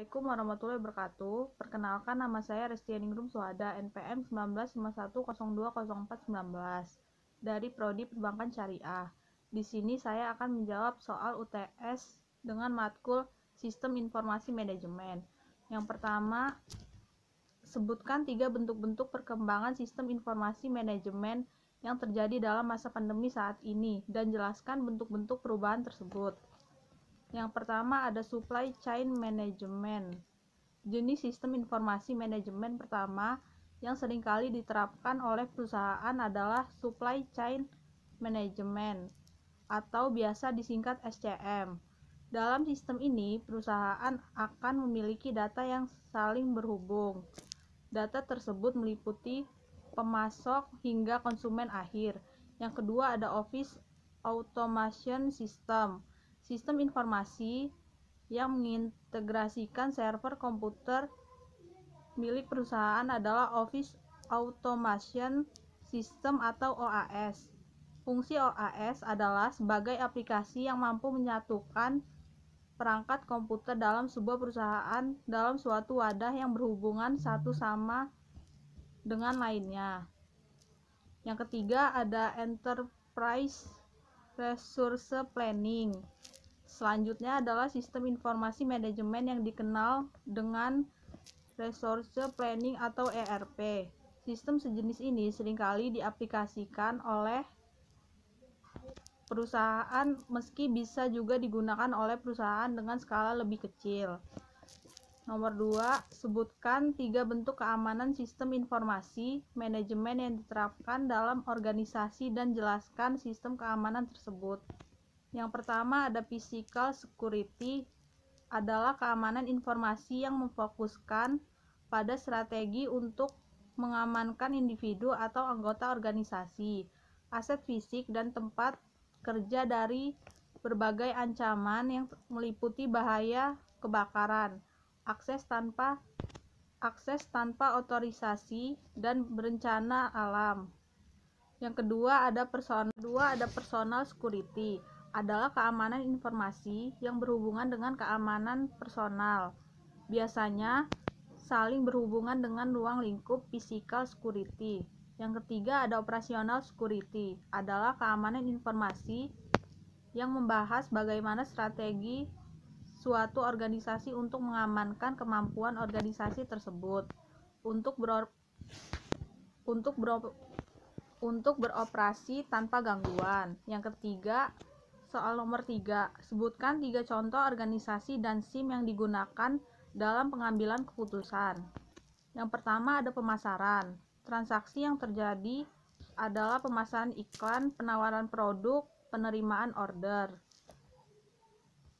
Assalamualaikum warahmatullahi wabarakatuh. Perkenalkan, nama saya Restianingrum Suhada, NPM 1951020419 dari Prodi Perbankan Syariah. Di sini saya akan menjawab soal UTS dengan matkul Sistem Informasi Manajemen. Yang pertama, sebutkan 3 bentuk-bentuk perkembangan sistem informasi manajemen yang terjadi dalam masa pandemi saat ini dan jelaskan bentuk-bentuk perubahan tersebut. Yang pertama ada supply chain management. Jenis sistem informasi manajemen pertama yang seringkali diterapkan oleh perusahaan adalah supply chain management atau biasa disingkat SCM. Dalam sistem ini, perusahaan akan memiliki data yang saling berhubung. Data tersebut meliputi pemasok hingga konsumen akhir. Yang kedua ada office automation system. Sistem informasi yang mengintegrasikan server komputer milik perusahaan adalah Office Automation System atau OAS. Fungsi OAS adalah sebagai aplikasi yang mampu menyatukan perangkat komputer dalam sebuah perusahaan dalam suatu wadah yang berhubungan satu sama dengan lainnya. Yang ketiga ada Enterprise Resource Planning. Selanjutnya adalah sistem informasi manajemen yang dikenal dengan Resource Planning atau ERP. Sistem sejenis ini seringkali diaplikasikan oleh perusahaan meski bisa juga digunakan oleh perusahaan dengan skala lebih kecil. Nomor 2, sebutkan 3 bentuk keamanan sistem informasi manajemen yang diterapkan dalam organisasi dan jelaskan sistem keamanan tersebut. Yang pertama ada physical security, adalah keamanan informasi yang memfokuskan pada strategi untuk mengamankan individu atau anggota organisasi, aset fisik dan tempat kerja dari berbagai ancaman yang meliputi bahaya kebakaran, akses tanpa otorisasi dan bencana alam. Yang kedua ada personal security, adalah keamanan informasi yang berhubungan dengan keamanan personal. Biasanya saling berhubungan dengan ruang lingkup physical security. Yang ketiga ada operational security, adalah keamanan informasi yang membahas bagaimana strategi suatu organisasi untuk mengamankan kemampuan organisasi tersebut untuk beroperasi tanpa gangguan. Yang ketiga, soal nomor 3, sebutkan 3 contoh organisasi dan SIM yang digunakan dalam pengambilan keputusan. Yang pertama ada pemasaran. Transaksi yang terjadi adalah pemasaran iklan, penawaran produk, penerimaan order.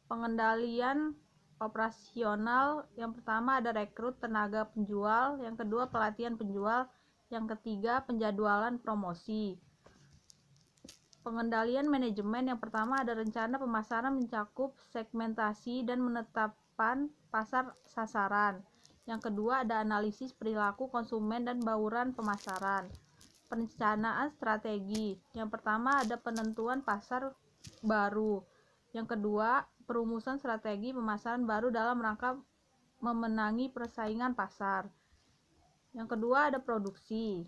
Pengendalian operasional, yang pertama ada rekrut tenaga penjual, yang kedua pelatihan penjual, yang ketiga penjadwalan promosi. Pengendalian manajemen, yang pertama ada rencana pemasaran mencakup segmentasi dan menetapkan pasar sasaran. Yang kedua ada analisis perilaku konsumen dan bauran pemasaran. Perencanaan strategi, yang pertama ada penentuan pasar baru. Yang kedua perumusan strategi pemasaran baru dalam rangka memenangi persaingan pasar. Yang kedua ada produksi.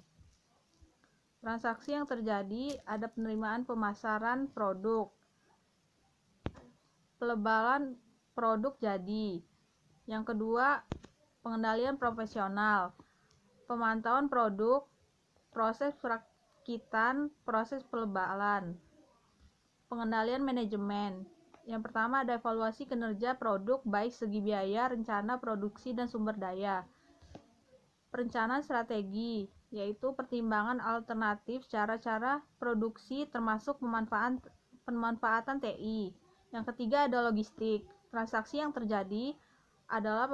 Transaksi yang terjadi ada penerimaan pemasaran produk, pelebalan produk jadi. Yang kedua pengendalian profesional, pemantauan produk, proses perakitan, proses pelebalan. Pengendalian manajemen, yang pertama ada evaluasi kinerja produk baik segi biaya, rencana produksi dan sumber daya. Perencanaan strategi, yaitu pertimbangan alternatif cara-cara produksi termasuk pemanfaatan TI. Yang ketiga ada logistik. Transaksi yang terjadi adalah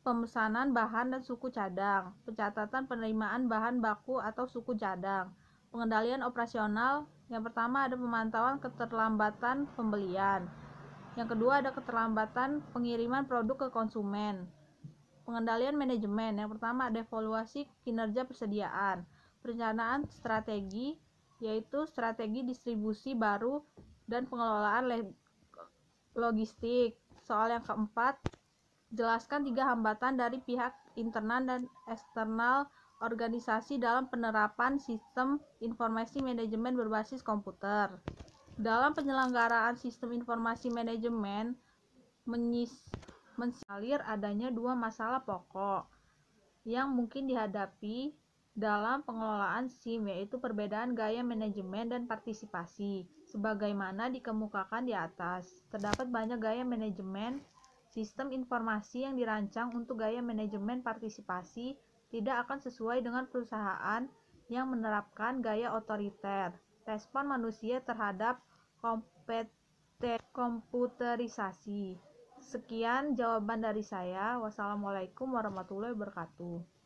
pemesanan bahan dan suku cadang, pencatatan penerimaan bahan baku atau suku cadang. Pengendalian operasional, yang pertama ada pemantauan keterlambatan pembelian. Yang kedua ada keterlambatan pengiriman produk ke konsumen. Pengendalian manajemen, yang pertama ada evaluasi kinerja persediaan. Perencanaan strategi, yaitu strategi distribusi baru dan pengelolaan logistik. Soal yang keempat Jelaskan 3 hambatan dari pihak internal dan eksternal organisasi dalam penerapan sistem informasi manajemen berbasis komputer. Dalam penyelenggaraan sistem informasi manajemen, mensinyalir adanya 2 masalah pokok yang mungkin dihadapi dalam pengelolaan SIM, yaitu perbedaan gaya manajemen dan partisipasi. Sebagaimana dikemukakan di atas, terdapat banyak gaya manajemen sistem informasi yang dirancang untuk gaya manajemen partisipasi tidak akan sesuai dengan perusahaan yang menerapkan gaya otoriter. Respon manusia terhadap komputerisasi. Sekian jawaban dari saya. Wassalamualaikum warahmatullahi wabarakatuh.